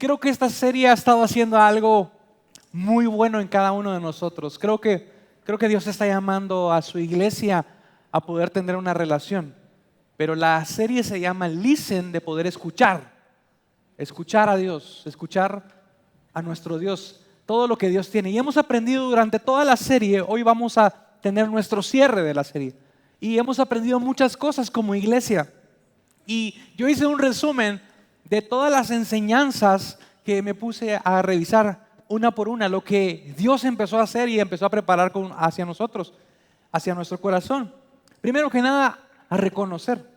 creo que esta serie ha estado haciendo algo muy bueno en cada uno de nosotros. Creo que Dios está llamando a su iglesia a poder tener una relación. Pero la serie se llama Listen, de poder escuchar a Dios, escuchar a nuestro Dios, todo lo que Dios tiene. Y hemos aprendido durante toda la serie. Hoy vamos a tener nuestro cierre de la serie. Y hemos aprendido muchas cosas como iglesia. Y yo hice un resumen de todas las enseñanzas que me puse a revisar una por una, lo que Dios empezó a hacer y empezó a preparar hacia nosotros, hacia nuestro corazón. Primero que nada, a reconocer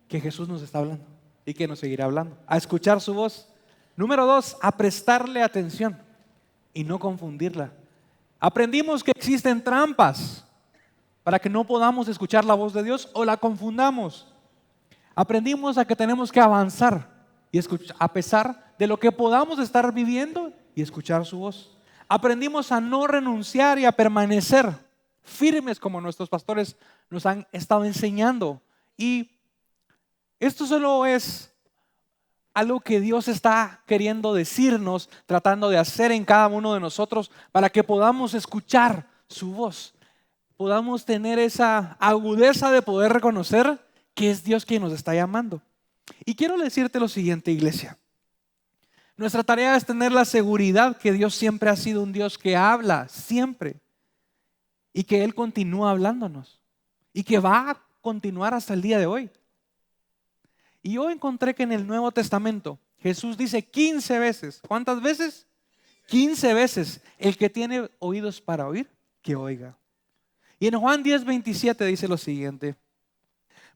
que Jesús nos está hablando y que nos seguirá hablando, a escuchar su voz. Número 2, a prestarle atención y no confundirla. Aprendimos que existen trampas para que no podamos escuchar la voz de Dios o la confundamos. Aprendimos a que tenemos que avanzar y escuchar, a pesar de lo que podamos estar viviendo, y escuchar su voz. Aprendimos a no renunciar y a permanecer firmes como nuestros pastores nos han estado enseñando. Y esto solo es algo que Dios está queriendo decirnos, tratando de hacer en cada uno de nosotros para que podamos escuchar su voz, podamos tener esa agudeza de poder reconocer que es Dios quien nos está llamando. Y quiero decirte lo siguiente, iglesia. Nuestra tarea es tener la seguridad que Dios siempre ha sido un Dios que habla, siempre. Y que Él continúa hablándonos. Y que va a continuar hasta el día de hoy. Y yo encontré que en el Nuevo Testamento Jesús dice 15 veces. ¿Cuántas veces? 15 veces. El que tiene oídos para oír, que oiga. Y en Juan 10:27 dice lo siguiente.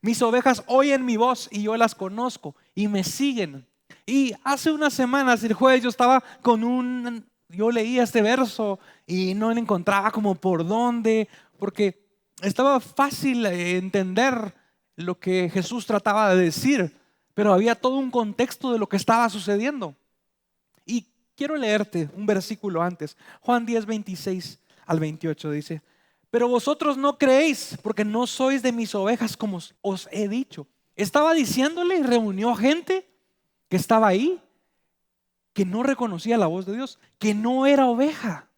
Mis ovejas oyen mi voz y yo las conozco y me siguen. Y hace unas semanas, el jueves, yo leía este verso y no le encontraba como por dónde, porque estaba fácil entender lo que Jesús trataba de decir, pero había todo un contexto de lo que estaba sucediendo. Y quiero leerte un versículo antes. Juan 10:26-28 dice: pero vosotros no creéis porque no sois de mis ovejas, como os he dicho. Estaba diciéndole y reunió gente que estaba ahí, que no reconocía la voz de Dios, que no era oveja.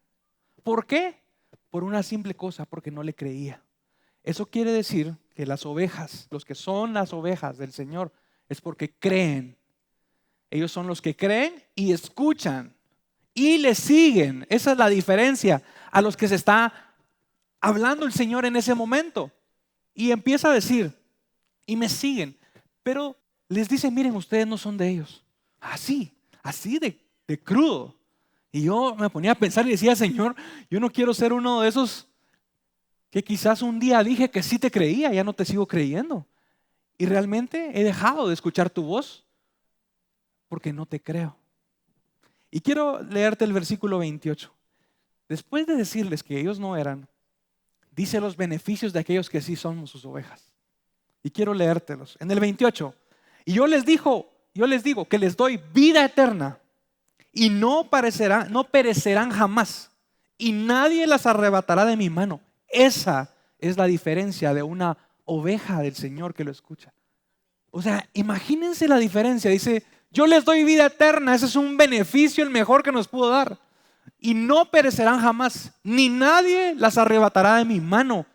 ¿Por qué? Por una simple cosa, porque no le creía. Eso quiere decir que las ovejas, los que son las ovejas del Señor, es porque creen. Ellos son los que creen y escuchan y le siguen. Esa es la diferencia a los que se está hablando el Señor en ese momento. Y empieza a decir, y me siguen, pero les dice: miren, ustedes no son de ellos. Así de crudo. Y yo me ponía a pensar y decía: Señor, yo no quiero ser uno de esos que quizás un día dije que sí te creía, ya no te sigo creyendo. Y realmente he dejado de escuchar tu voz porque no te creo. Y quiero leerte el versículo 28. Después de decirles que ellos no eran, dice los beneficios de aquellos que sí son sus ovejas. Y quiero leértelos. En el 28. Y yo les digo que les doy vida eterna y no perecerán jamás, y nadie las arrebatará de mi mano. Esa es la diferencia de una oveja del Señor que lo escucha. O sea, imagínense la diferencia. Dice: yo les doy vida eterna. Ese es un beneficio, el mejor que nos pudo dar. Y no perecerán jamás, ni nadie las arrebatará de mi mano.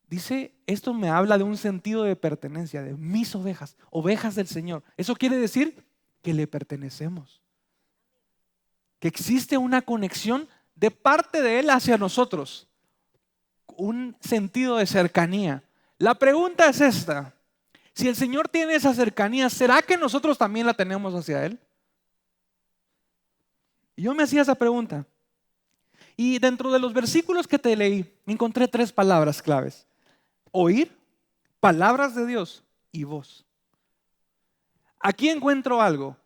Dice, esto me habla de un sentido de pertenencia, de mis ovejas, ovejas del Señor. Eso quiere decir que le pertenecemos, que existe una conexión de parte de Él hacia nosotros, un sentido de cercanía. La pregunta es esta: si el Señor tiene esa cercanía, ¿será que nosotros también la tenemos hacia Él? Y yo me hacía esa pregunta. Y dentro de los versículos que te leí, encontré 3 palabras claves: oír, palabras de Dios y voz. Aquí encuentro algo: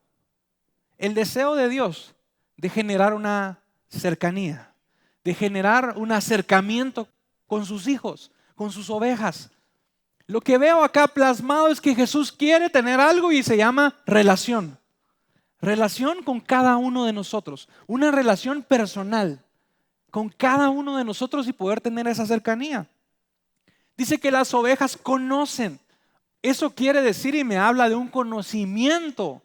el deseo de Dios de generar una cercanía, de generar un acercamiento con sus hijos, con sus ovejas. Lo que veo acá plasmado es que Jesús quiere tener algo y se llama relación. Relación con cada uno de nosotros, una relación personal con cada uno de nosotros y poder tener esa cercanía. Dice que las ovejas conocen. Eso quiere decir, y me habla de un conocimiento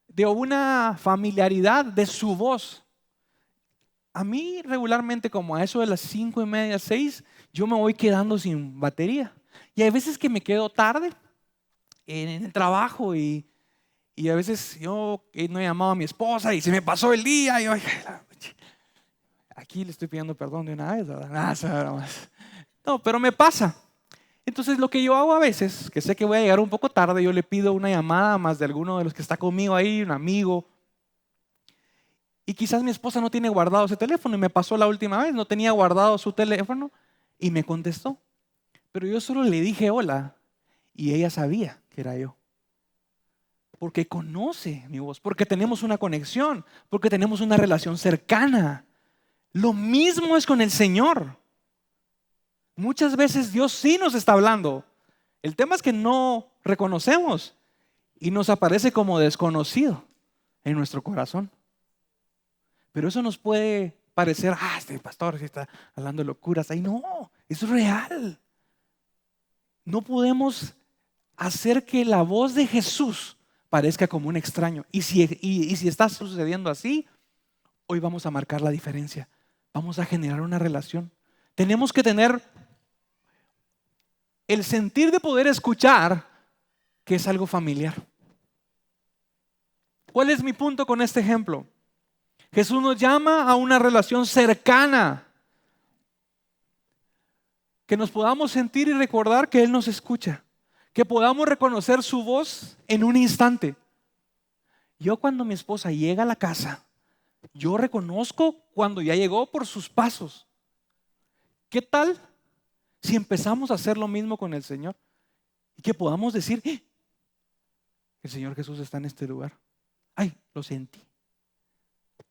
de una familiaridad de su voz. A mí regularmente, como a eso de las 5:30, 6, yo me voy quedando sin batería. Y hay veces que me quedo tarde en el trabajo y a veces yo no he llamado a mi esposa y se me pasó el día. Y yo, aquí le estoy pidiendo perdón de una vez, ¿verdad? No, pero me pasa. Entonces lo que yo hago a veces, que sé que voy a llegar un poco tarde, yo le pido una llamada más de alguno de los que está conmigo ahí, un amigo. Y quizás mi esposa no tiene guardado ese teléfono y me pasó la última vez, no tenía guardado su teléfono y me contestó. Pero yo solo le dije hola y ella sabía que era yo. Porque conoce mi voz, porque tenemos una conexión, porque tenemos una relación cercana. Lo mismo es con el Señor. Muchas veces Dios sí nos está hablando. El tema es que no reconocemos y nos aparece como desconocido en nuestro corazón. Pero eso nos puede parecer, este pastor sí está hablando locuras. Ay, no, es real. No podemos hacer que la voz de Jesús parezca como un extraño. Y si está sucediendo así, hoy vamos a marcar la diferencia. Vamos a generar una relación. Tenemos que tener el sentir de poder escuchar, que es algo familiar. ¿Cuál es mi punto con este ejemplo? Jesús nos llama a una relación cercana, que nos podamos sentir y recordar que Él nos escucha, que podamos reconocer su voz en un instante. Yo cuando mi esposa llega a la casa, yo reconozco cuando ya llegó por sus pasos. ¿Qué tal si empezamos a hacer lo mismo con el Señor? Y que podamos decir, el Señor Jesús está en este lugar. Ay, lo sentí.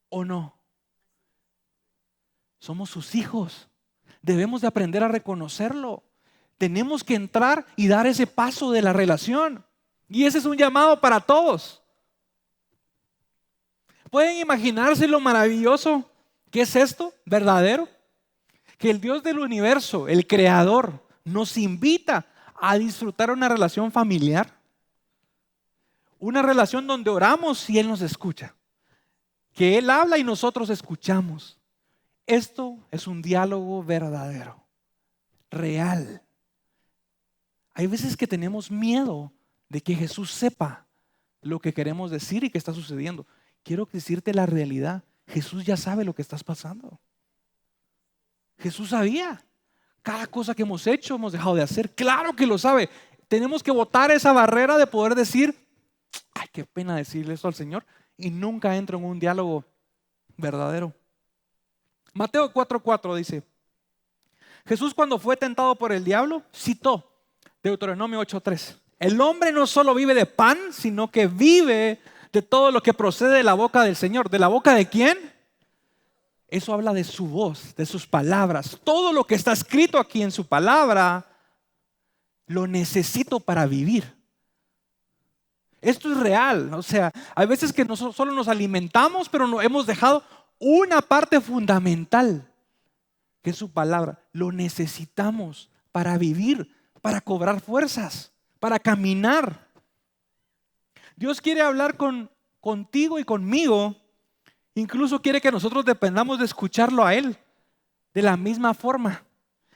¿O no? Somos sus hijos. Debemos de aprender a reconocerlo. Tenemos que entrar y dar ese paso de la relación. Y ese es un llamado para todos. ¿Pueden imaginarse lo maravilloso que es esto? ¿Verdadero? Que el Dios del universo, el creador, nos invita a disfrutar una relación familiar. Una relación donde oramos y Él nos escucha. Que Él habla y nosotros escuchamos. Esto es un diálogo verdadero, real. Hay veces que tenemos miedo de que Jesús sepa lo que queremos decir y qué está sucediendo. Quiero decirte la realidad. Jesús ya sabe lo que estás pasando. Jesús sabía. Cada cosa que hemos hecho, hemos dejado de hacer. Claro que lo sabe. Tenemos que botar esa barrera de poder decir, ay, qué pena decirle eso al Señor. Y nunca entro en un diálogo verdadero. Mateo 4:4 dice, Jesús cuando fue tentado por el diablo, citó Deuteronomio 8:3. El hombre no solo vive de pan, sino que vive de todo lo que procede de la boca del Señor. ¿De la boca de quién? Eso habla de su voz, de sus palabras. Todo lo que está escrito aquí en su palabra, lo necesito para vivir. Esto es real. O sea, hay veces que nosotros solo nos alimentamos, pero no hemos dejado una parte fundamental, que es su palabra. Lo necesitamos para vivir, para cobrar fuerzas, para caminar. Dios quiere hablar contigo y conmigo. Incluso quiere que nosotros dependamos de escucharlo a Él. De la misma forma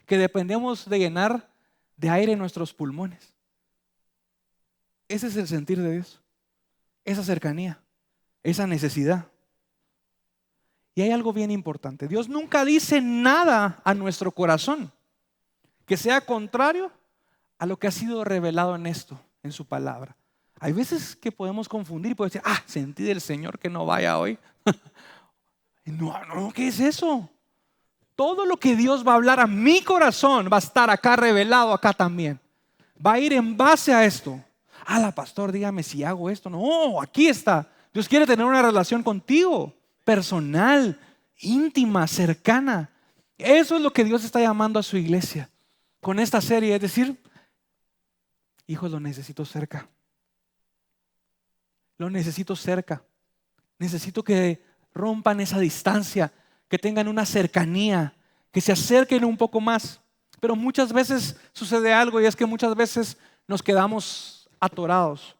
que dependemos de llenar de aire nuestros pulmones. Ese es el sentir de Dios. Esa cercanía, esa necesidad. Y hay algo bien importante. Dios nunca dice nada a nuestro corazón que sea contrario a lo que ha sido revelado en esto, en su palabra. Hay veces que podemos confundir y podemos decir, sentí del Señor que no vaya hoy. No, ¿qué es eso? Todo lo que Dios va a hablar a mi corazón va a estar acá revelado, acá también. Va a ir en base a esto. Pastor, dígame si hago esto. No, aquí está. Dios quiere tener una relación contigo, personal, íntima, cercana. Eso es lo que Dios está llamando a su iglesia con esta serie. Es decir, hijos, lo necesito cerca. Lo necesito cerca. Necesito que rompan esa distancia, que tengan una cercanía, que se acerquen un poco más. Pero muchas veces sucede algo, y es que muchas veces nos quedamos atorados.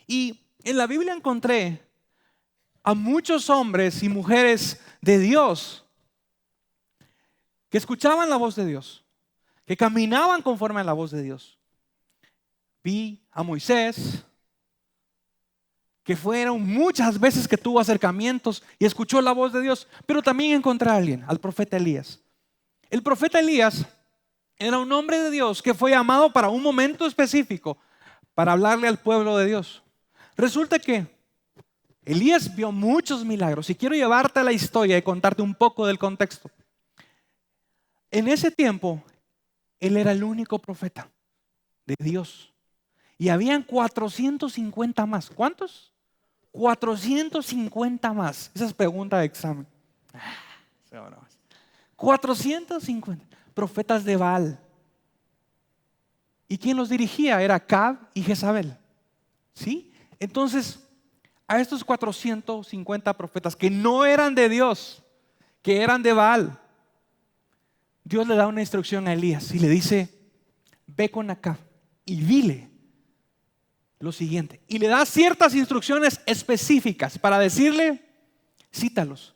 Y En la Biblia encontré a muchos hombres y mujeres de Dios que escuchaban la voz de Dios, que caminaban conforme a la voz de Dios. Vi a Moisés, que fueron muchas veces que tuvo acercamientos y escuchó la voz de Dios, pero también encontré a alguien, al profeta Elías. El profeta Elías era un hombre de Dios que fue llamado para un momento específico, para hablarle al pueblo de Dios. Resulta que Elías vio muchos milagros y quiero llevarte a la historia y contarte un poco del contexto. En ese tiempo, él era el único profeta de Dios y habían 450 más. ¿Cuántos? 450 más. Esa es pregunta de examen. 450 profetas de Baal. ¿Y quién los dirigía? Era Acab y Jezabel. ¿Sí? Entonces, a estos 450 profetas que no eran de Dios, que eran de Baal, Dios le da una instrucción a Elías y le dice: ve con Acab y dile lo siguiente. Y le da ciertas instrucciones específicas para decirle: cítalos,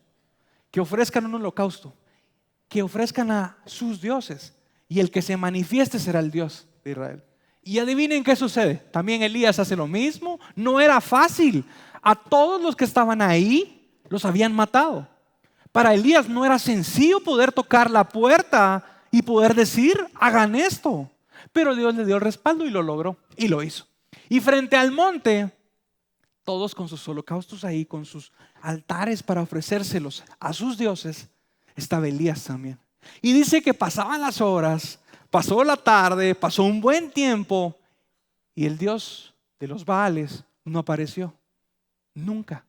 que ofrezcan un holocausto, que ofrezcan a sus dioses, y el que se manifieste será el Dios de Israel. Y adivinen qué sucede. También Elías hace lo mismo. No era fácil. A todos los que estaban ahí los habían matado. Para Elías no era sencillo poder tocar la puerta y poder decir: hagan esto. Pero Dios le dio el respaldo y lo logró y lo hizo. Y frente al monte, todos con sus holocaustos ahí, con sus altares para ofrecérselos a sus dioses, estaba Elías también. Y dice que pasaban las horas, pasó la tarde, pasó un buen tiempo y el Dios de los Baales no apareció. Nunca.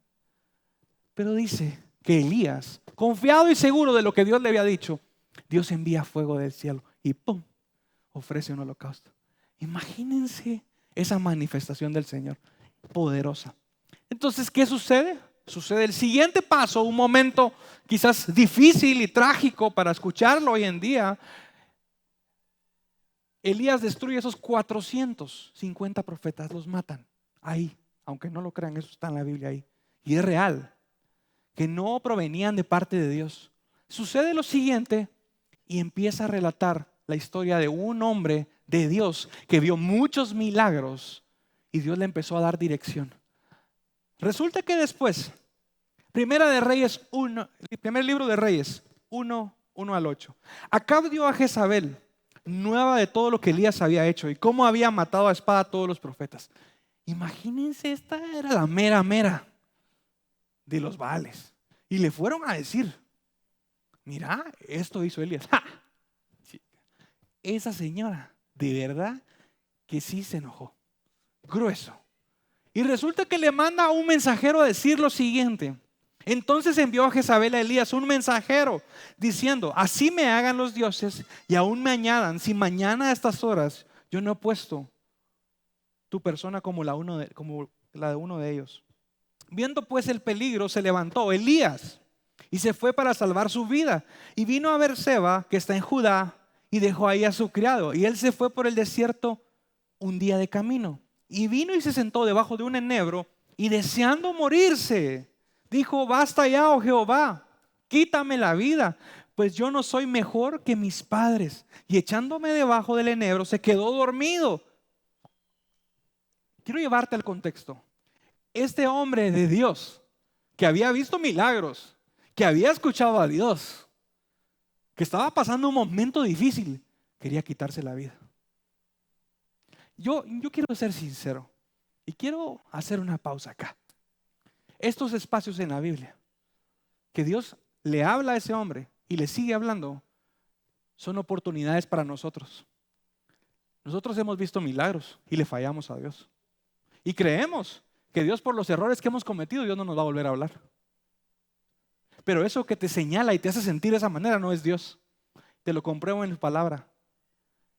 Pero dice que Elías, confiado y seguro de lo que Dios le había dicho, Dios envía fuego del cielo y ¡pum!, ofrece un holocausto. Imagínense esa manifestación del Señor poderosa. Entonces, ¿qué sucede? Sucede el siguiente paso, un momento quizás difícil y trágico para escucharlo hoy en día. Elías destruye esos 450 profetas, los matan ahí, aunque no lo crean, eso está en la Biblia ahí. Y es real, que no provenían de parte de Dios. Sucede lo siguiente y empieza a relatar la historia de un hombre de Dios que vio muchos milagros y Dios le empezó a dar dirección. Resulta que después, Primera de Reyes 1, el primer libro de Reyes 1 al 8. Acab dio a Jezabel nueva de todo lo que Elías había hecho y cómo había matado a espada a todos los profetas. Imagínense, esta era la mera de los Baales. Y le fueron a decir: mira, esto hizo Elías. ¡Ja! Sí. Esa señora, de verdad que sí se enojó. Grueso. Y resulta que le manda a un mensajero a decir lo siguiente. Entonces envió a Jezabel a Elías un mensajero diciendo: así me hagan los dioses y aún me añadan, si mañana a estas horas yo no he puesto tu persona como la de uno de ellos. Viendo pues el peligro, se levantó Elías y se fue para salvar su vida. Y vino a Beerseba, que está en Judá, y dejó ahí a su criado. Y él se fue por el desierto un día de camino. Y vino y se sentó debajo de un enebro y deseando morirse, dijo: basta ya, oh Jehová, quítame la vida, pues yo no soy mejor que mis padres. Y echándome debajo del enebro se quedó dormido. Quiero llevarte al contexto. Este hombre de Dios, que había visto milagros, que había escuchado a Dios, que estaba pasando un momento difícil, quería quitarse la vida. Yo quiero ser sincero y quiero hacer una pausa acá. Estos espacios en la Biblia que Dios le habla a ese hombre y le sigue hablando son oportunidades para nosotros. Nosotros hemos visto milagros y le fallamos a Dios. Y creemos que Dios, por los errores que hemos cometido, Dios no nos va a volver a hablar. Pero eso que te señala y te hace sentir de esa manera no es Dios. Te lo compruebo en su palabra.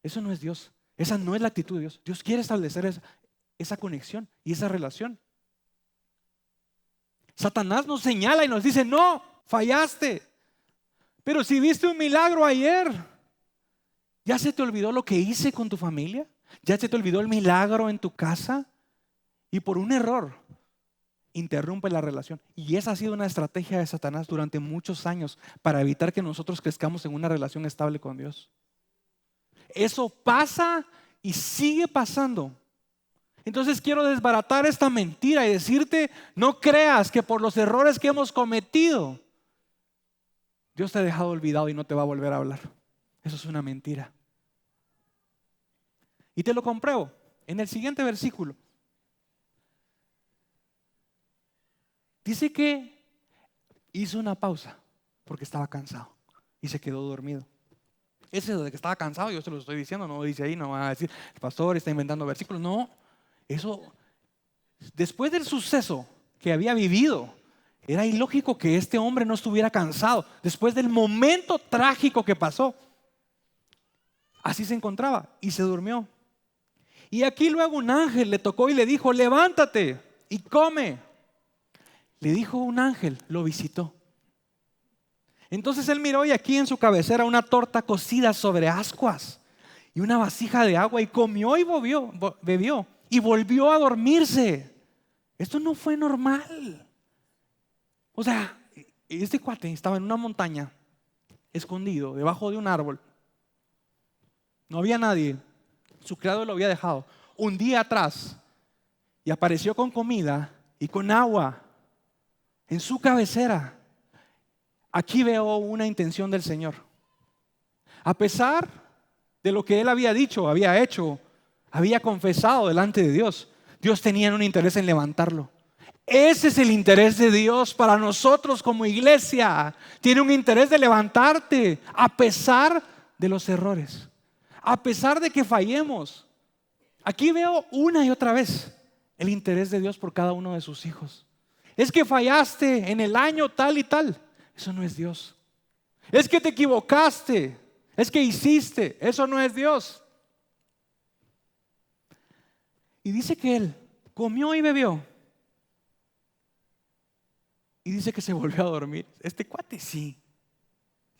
Eso no es Dios. Esa no es la actitud de Dios. Dios quiere establecer esa conexión y esa relación. Satanás nos señala y nos dice: no, fallaste. Pero si viste un milagro ayer, ¿ya se te olvidó lo que hice con tu familia? ¿Ya se te olvidó el milagro en tu casa? Y por un error interrumpe la relación. Y esa ha sido una estrategia de Satanás durante muchos años para evitar que nosotros crezcamos en una relación estable con Dios. Eso pasa y sigue pasando. Entonces quiero desbaratar esta mentira y decirte, no creas que por los errores que hemos cometido, Dios te ha dejado olvidado y no te va a volver a hablar. Eso es una mentira. Y te lo compruebo en el siguiente versículo. Dice que hizo una pausa porque estaba cansado y se quedó dormido. Ese de que estaba cansado, yo se lo estoy diciendo, no dice ahí, no va a decir, el pastor está inventando versículos. No, eso, después del suceso que había vivido, era ilógico que este hombre no estuviera cansado. Después del momento trágico que pasó, así se encontraba y se durmió. Y aquí luego un ángel le tocó y le dijo, levántate y come. Le dijo un ángel, lo visitó. Entonces él miró y aquí en su cabecera una torta cocida sobre ascuas y una vasija de agua y comió y bebió y volvió a dormirse. Esto no fue normal. O sea, este cuate estaba en una montaña, escondido, debajo de un árbol. No había nadie. Su criado lo había dejado un día atrás y apareció con comida y con agua en su cabecera. Aquí veo una intención del Señor. A pesar de lo que él había dicho, había hecho, había confesado delante de Dios, Dios tenía un interés en levantarlo. Ese es el interés de Dios para nosotros como iglesia. Tiene un interés de levantarte a pesar de los errores, a pesar de que fallemos. Aquí veo una y otra vez el interés de Dios por cada uno de sus hijos. Es que fallaste en el año tal y tal. Eso no es Dios. Es que te equivocaste. Es que hiciste. Eso no es Dios. Y dice que él comió y bebió. Y dice que se volvió a dormir. Este cuate sí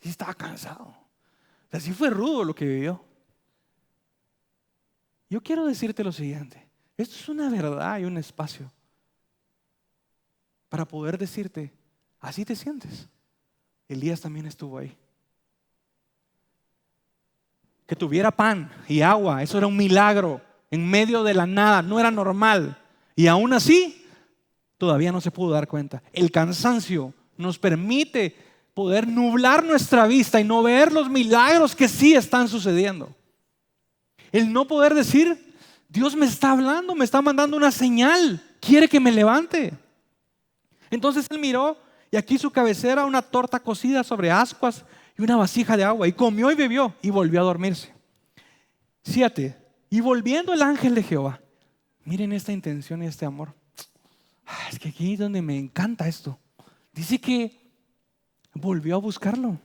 estaba cansado. O sea, sí fue rudo lo que vivió. Yo quiero decirte lo siguiente. Esto es una verdad y un espacio para poder decirte, así te sientes. Elías también estuvo ahí. Que tuviera pan y agua, eso era un milagro en medio de la nada, no era normal. Y aún así, todavía no se pudo dar cuenta. El cansancio nos permite poder nublar nuestra vista y no ver los milagros que sí están sucediendo. El no poder decir, Dios me está hablando, me está mandando una señal, quiere que me levante. Entonces él miró y aquí su cabecera una torta cocida sobre ascuas y una vasija de agua y comió y bebió y volvió a dormirse. 7. Y volviendo el ángel de Jehová, miren esta intención y este amor. Es que aquí es donde me encanta esto. Dice que volvió a buscarlo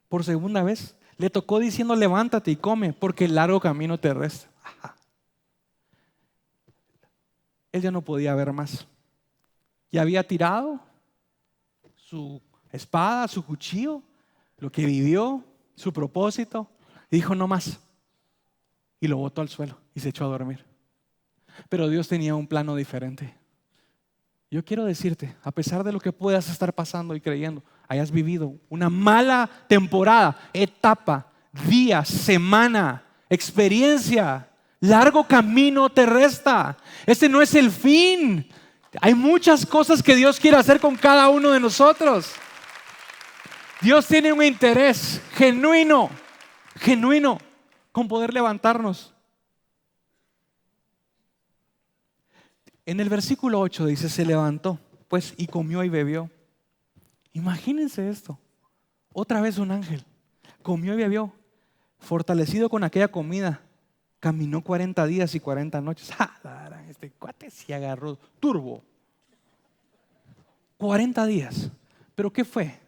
por segunda vez. Le tocó diciendo levántate y come porque el largo camino te resta. Él ya no podía ver más. Ya había tirado su espada, su cuchillo, lo que vivió, su propósito. Y dijo no más. Y lo botó al suelo y se echó a dormir. Pero Dios tenía un plano diferente. Yo quiero decirte, a pesar de lo que puedas estar pasando y creyendo, hayas vivido una mala temporada, etapa, día, semana, experiencia, largo camino te resta. Este no es el fin. Hay muchas cosas que Dios quiere hacer con cada uno de nosotros. Dios tiene un interés genuino con poder levantarnos. En el versículo 8 dice, se levantó pues y comió y bebió. Imagínense esto. Otra vez un ángel. Comió y bebió. Fortalecido con aquella comida, caminó 40 días y 40 noches. Este cuate se agarró turbo. 40 días. ¿Pero qué fue?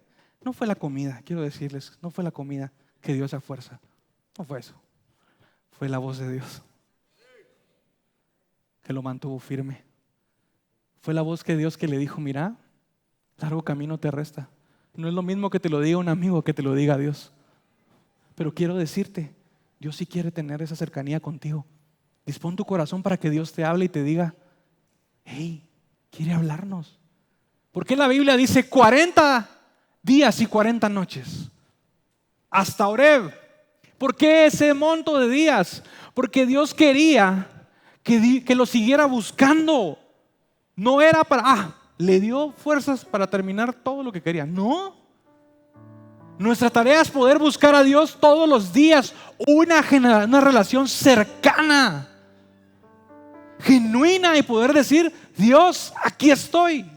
No fue la comida, quiero decirles. No fue la comida que dio esa fuerza. No fue eso. Fue la voz de Dios que lo mantuvo firme. Fue la voz de Dios que le dijo, mira, largo camino te resta. No es lo mismo que te lo diga un amigo que te lo diga Dios. Pero quiero decirte, Dios sí quiere tener esa cercanía contigo. Dispón tu corazón para que Dios te hable y te diga, hey, quiere hablarnos. ¿Por qué la Biblia dice 40 días y 40 noches? Hasta Horeb. ¿Por qué ese monto de días? Porque Dios quería que lo siguiera buscando. No era para, le dio fuerzas para terminar todo lo que quería. No. Nuestra tarea es poder buscar a Dios todos los días. Una relación cercana, genuina, y poder decir: Dios, aquí estoy.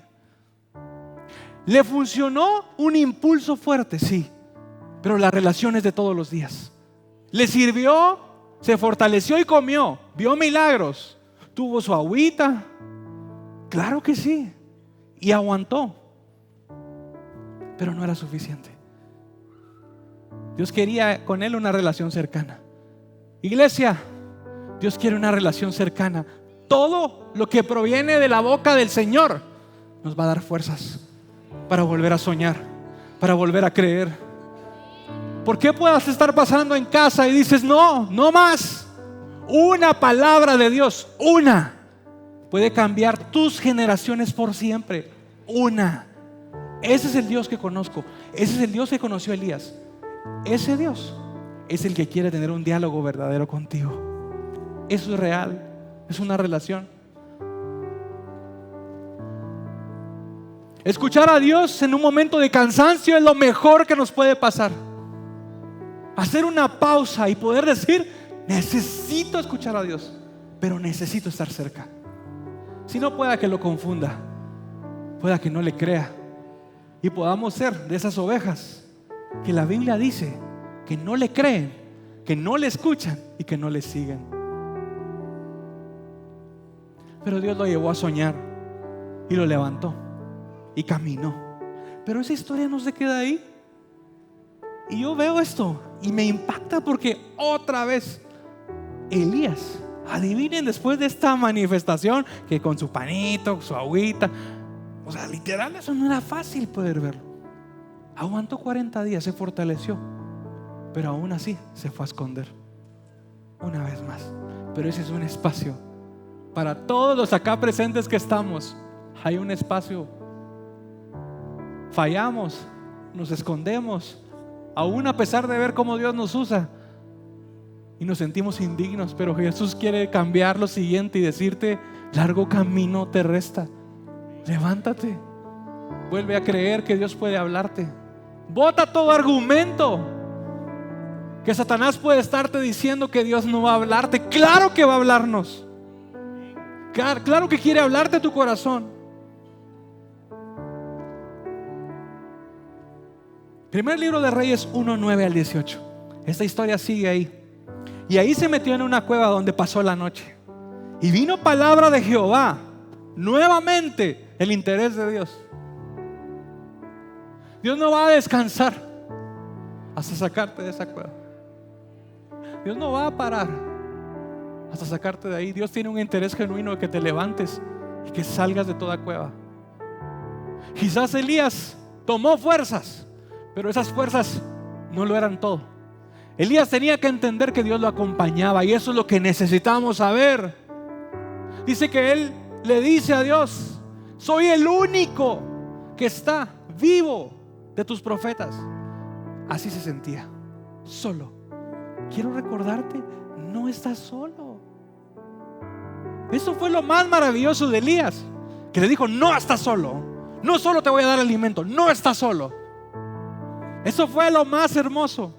Le funcionó un impulso fuerte, sí, pero la relación es de todos los días. Le sirvió, se fortaleció y comió, vio milagros, tuvo su agüita, claro que sí, y aguantó, pero no era suficiente. Dios quería con él una relación cercana. Iglesia, Dios quiere una relación cercana. Todo lo que proviene de la boca del Señor nos va a dar fuerzas para volver a soñar, para volver a creer. ¿Por qué puedas estar pasando en casa y dices: no más? Una palabra de Dios, una, puede cambiar tus generaciones por siempre. Una. Ese es el Dios que conozco. Ese es el Dios que conoció Elías. Ese Dios es el que quiere tener un diálogo verdadero contigo. Eso es real, es una relación. Escuchar a Dios en un momento de cansancio es lo mejor que nos puede pasar. Hacer una pausa y poder decir: necesito escuchar a Dios, pero necesito estar cerca. Si no, pueda que lo confunda, pueda que no le crea, y podamos ser de esas ovejas que la Biblia dice que no le creen, que no le escuchan y que no le siguen. Pero Dios lo llevó a soñar y lo levantó y caminó. Pero esa historia no se queda ahí. Y yo veo esto y me impacta, porque otra vez Elías, adivinen, después de esta manifestación, que con su panito, su agüita, o sea, literal, eso no era fácil poder verlo. Aguantó 40 días, se fortaleció, pero aún así se fue a esconder una vez más. Pero ese es un espacio para todos los acá presentes que estamos. Hay un espacio. Fallamos, nos escondemos, aún a pesar de ver cómo Dios nos usa, y nos sentimos indignos. Pero Jesús quiere cambiar lo siguiente y decirte: largo camino te resta. Levántate, vuelve a creer que Dios puede hablarte. Bota todo argumento que Satanás puede estarte diciendo que Dios no va a hablarte. Claro que va a hablarnos. Claro que quiere hablarte a tu corazón. Primer libro de Reyes 1:9 al 18. Esta historia sigue ahí. Y ahí se metió en una cueva donde pasó la noche. Y vino palabra de Jehová. Nuevamente el interés de Dios. Dios no va a descansar hasta sacarte de esa cueva. Dios no va a parar hasta sacarte de ahí. Dios tiene un interés genuino de que te levantes y que salgas de toda cueva. Quizás Elías tomó fuerzas, pero esas fuerzas no lo eran todo. Elías tenía que entender que Dios lo acompañaba, y eso es lo que necesitamos saber. Dice que él le dice a Dios: soy el único que está vivo de tus profetas. Así se sentía, solo. Quiero recordarte, no estás solo. Eso fue lo más maravilloso de Elías, que le dijo: no estás solo. No solo te voy a dar alimento, no estás solo. Eso fue lo más hermoso.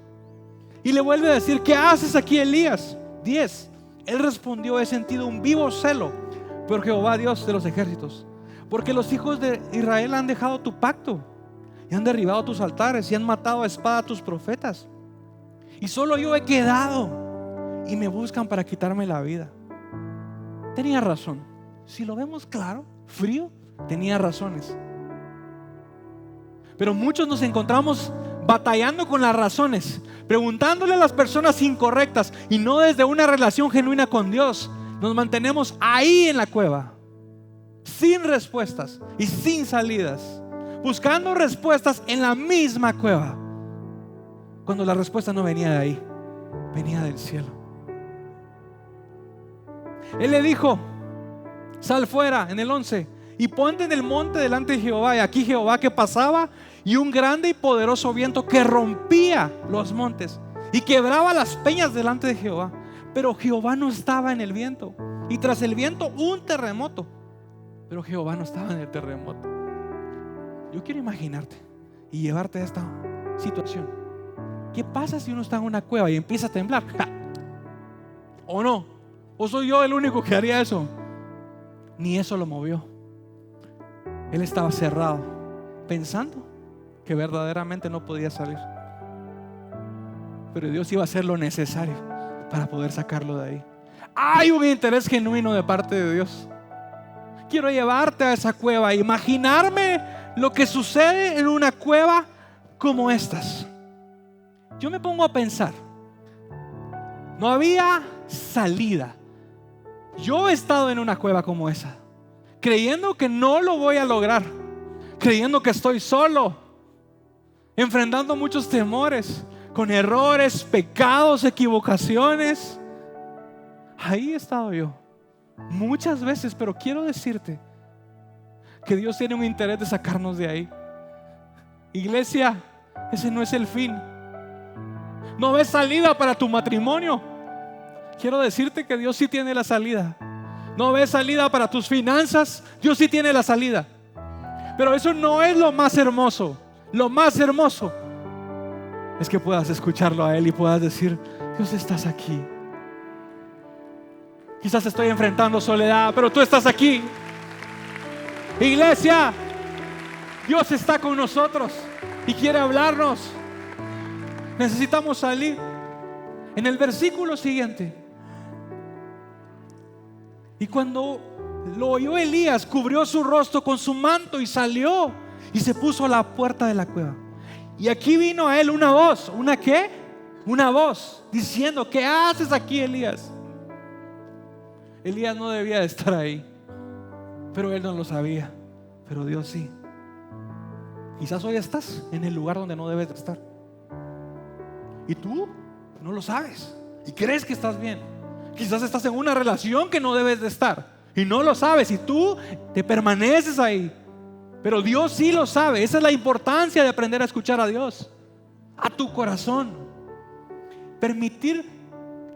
Y le vuelve a decir: ¿qué haces aquí, Elías? 10. Él respondió: he sentido un vivo celo por Jehová, Dios de los ejércitos, porque los hijos de Israel han dejado tu pacto y han derribado tus altares y han matado a espada a tus profetas, y solo yo he quedado y me buscan para quitarme la vida. Tenía razón. Si lo vemos claro, frío, tenía razones. Pero muchos nos encontramos batallando con las razones, preguntándole a las personas incorrectas, y no desde una relación genuina con Dios. Nos mantenemos ahí en la cueva, sin respuestas y sin salidas, buscando respuestas en la misma cueva, cuando la respuesta no venía de ahí, venía del cielo. Él le dijo: sal fuera, en el 11, y ponte en el monte delante de Jehová. Y aquí Jehová que pasaba, y un grande y poderoso viento que rompía los montes y quebraba las peñas delante de Jehová. Pero Jehová no estaba en el viento, y tras el viento un terremoto, pero Jehová no estaba en el terremoto. Yo quiero imaginarte y llevarte a esta situación. ¿Qué pasa si uno está en una cueva y empieza a temblar? ¡Ja! ¿O no? ¿O soy yo el único que haría eso? Ni eso lo movió. Él estaba cerrado, pensando que verdaderamente no podía salir. Pero Dios iba a hacer lo necesario para poder sacarlo de ahí. Hay un interés genuino de parte de Dios. Quiero llevarte a esa cueva, imaginarme lo que sucede en una cueva como estas. Yo me pongo a pensar, no había salida. Yo he estado en una cueva como esa, creyendo que no lo voy a lograr, creyendo que estoy solo, enfrentando muchos temores, con errores, pecados, equivocaciones. Ahí he estado yo muchas veces, pero quiero decirte que Dios tiene un interés de sacarnos de ahí. Iglesia, ese no es el fin. No ves salida para tu matrimonio. Quiero decirte que Dios sí tiene la salida. No ves salida para tus finanzas. Dios sí tiene la salida. Pero eso no es lo más hermoso. Lo más hermoso es que puedas escucharlo a Él y puedas decir: Dios, estás aquí. Quizás estoy enfrentando soledad, pero tú estás aquí. Iglesia, Dios está con nosotros y quiere hablarnos. Necesitamos salir. En el versículo siguiente: y cuando lo oyó Elías, cubrió su rostro con su manto y salió y se puso a la puerta de la cueva. Y aquí vino a él una voz. ¿Una qué? Una voz diciendo: ¿qué haces aquí, Elías? Elías no debía de estar ahí, pero él no lo sabía. Pero Dios sí. Quizás hoy estás en el lugar donde no debes de estar, y tú no lo sabes y crees que estás bien. Quizás estás en una relación que no debes de estar y no lo sabes, y tú te permaneces ahí. Pero Dios sí lo sabe. Esa es la importancia de aprender a escuchar a Dios, a tu corazón. Permitir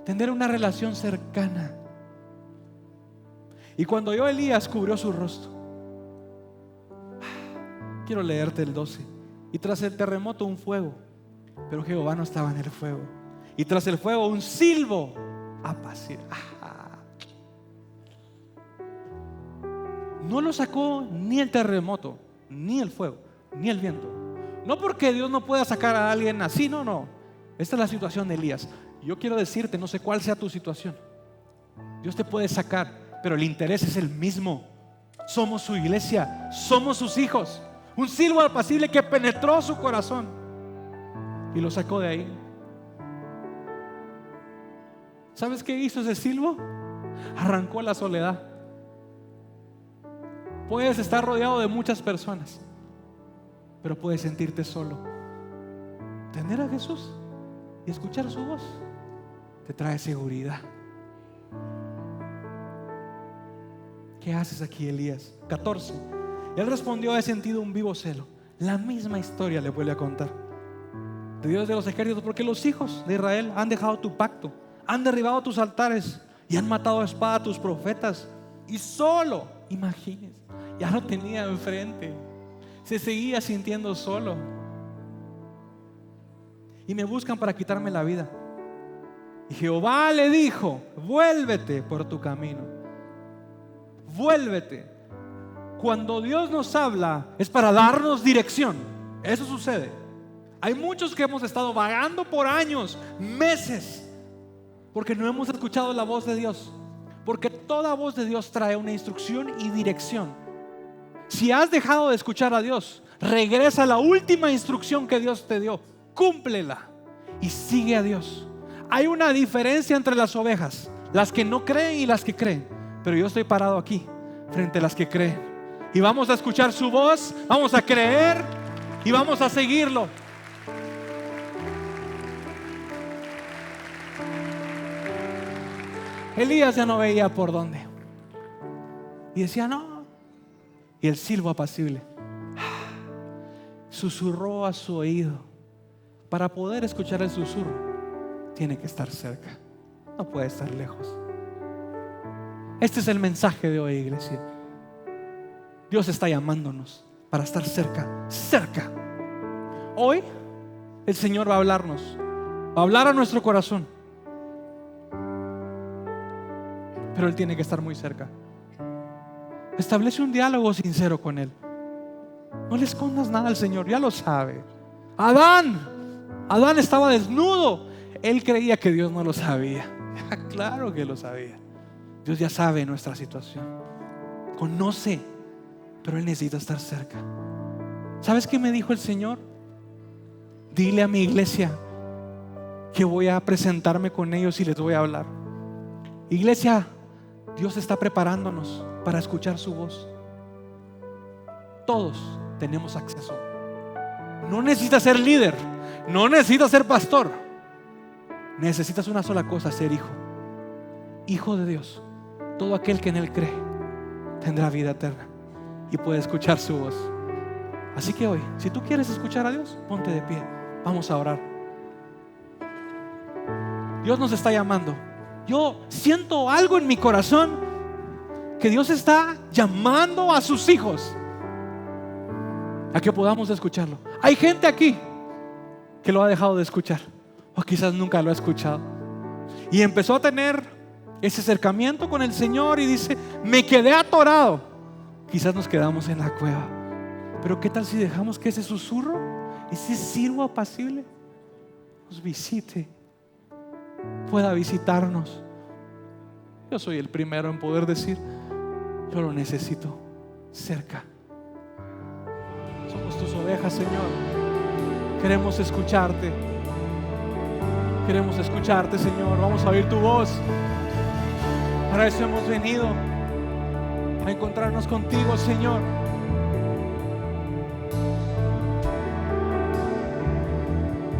tener una relación cercana. Y cuando oyó Elías, cubrió su rostro. Quiero leerte el 12. Y tras el terremoto un fuego, pero Jehová no estaba en el fuego. Y tras el fuego un silbo apacible. No lo sacó ni el terremoto, ni el fuego, ni el viento. No porque Dios no pueda sacar a alguien así, no. Esta es la situación de Elías. Yo quiero decirte, no sé cuál sea tu situación. Dios te puede sacar, pero el interés es el mismo. Somos su iglesia, somos sus hijos. Un silbo apacible que penetró su corazón y lo sacó de ahí. ¿Sabes qué hizo ese silbo? Arrancó la soledad. Puedes estar rodeado de muchas personas, pero puedes sentirte solo. Tener a Jesús y escuchar su voz te trae seguridad. ¿Qué haces aquí, Elías? 14. Él respondió: he sentido un vivo celo. La misma historia le vuelve a contar. De Dios de los ejércitos, porque los hijos de Israel han dejado tu pacto, han derribado tus altares y han matado a espada a tus profetas. Y solo, imagínense, ya lo tenía enfrente, se seguía sintiendo solo. Y me buscan para quitarme la vida. Y Jehová le dijo: vuélvete por tu camino. Vuélvete. Cuando Dios nos habla es para darnos dirección. Eso sucede. Hay muchos que hemos estado vagando por años, meses, porque no hemos escuchado la voz de Dios. Porque toda voz de Dios trae una instrucción y dirección. Si has dejado de escuchar a Dios, regresa a la última instrucción que Dios te dio, cúmplela y sigue a Dios. Hay una diferencia entre las ovejas, las que no creen y las que creen. Pero yo estoy parado aquí frente a las que creen, y vamos a escuchar su voz, vamos a creer y vamos a seguirlo. Elías ya no veía por dónde y decía: no, Y el silbo apacible susurró a su oído. Para poder escuchar el susurro, tiene que estar cerca, no puede estar lejos. Este es el mensaje de hoy, iglesia. Dios está llamándonos para estar cerca, cerca. Hoy el Señor va a hablarnos, va a hablar a nuestro corazón, pero Él tiene que estar muy cerca. Establece un diálogo sincero con Él. No le escondas nada al Señor, ya lo sabe. Adán estaba desnudo. Él creía que Dios no lo sabía. Claro que lo sabía. Dios ya sabe nuestra situación, conoce, pero Él necesita estar cerca. ¿Sabes qué me dijo el Señor? Dile a mi iglesia que voy a presentarme con ellos y les voy a hablar. Iglesia, Dios está preparándonos para escuchar su voz. Todos tenemos acceso. No necesitas ser líder, no necesitas ser pastor. Necesitas una sola cosa: ser hijo de Dios. Todo aquel que en Él cree tendrá vida eterna y puede escuchar su voz. Así que hoy, si tú quieres escuchar a Dios, ponte de pie, vamos a orar. Dios nos está llamando. Yo siento algo en mi corazón, que Dios está llamando a sus hijos a que podamos escucharlo. Hay gente aquí que lo ha dejado de escuchar, o quizás nunca lo ha escuchado, y empezó a tener ese acercamiento con el Señor y dice: me quedé atorado. Quizás nos quedamos en la cueva, pero ¿qué tal si dejamos que ese susurro, ese silbo apacible nos visite, pueda visitarnos? Yo soy el primero en poder decir: yo lo necesito cerca. Somos tus ovejas, Señor. Queremos escucharte. Queremos escucharte, Señor. Vamos a oír tu voz. Para eso hemos venido, a encontrarnos contigo, Señor.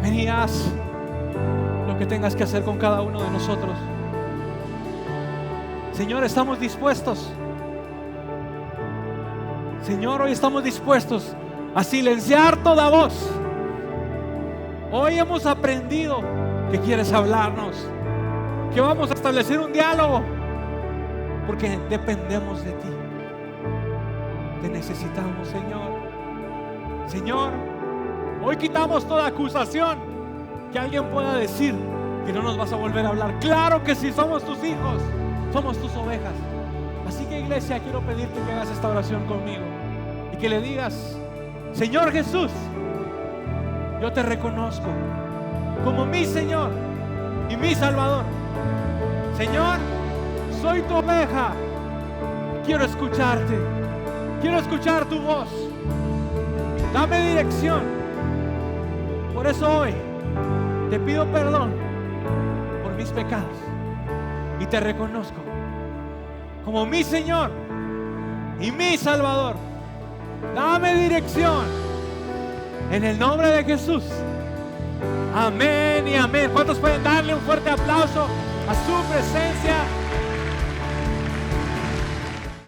Ven y haz lo que tengas que hacer con cada uno de nosotros. Señor, estamos dispuestos. Señor, hoy estamos dispuestos a silenciar toda voz. Hoy hemos aprendido que quieres hablarnos, que vamos a establecer un diálogo, porque dependemos de ti. Te necesitamos, Señor. Señor, hoy quitamos toda acusación que alguien pueda decir que no nos vas a volver a hablar. Claro que sí, somos tus hijos, somos tus ovejas. Así que, iglesia, quiero pedirte que hagas esta oración conmigo y que le digas: Señor Jesús, yo te reconozco como mi Señor y mi Salvador. Señor, soy tu oveja. Quiero escucharte, quiero escuchar tu voz. Dame dirección. Por eso hoy te pido perdón por mis pecados y te reconozco como mi Señor y mi Salvador. Dame dirección en el nombre de Jesús. Amén y amén. ¿Cuántos pueden darle un fuerte aplauso a su presencia?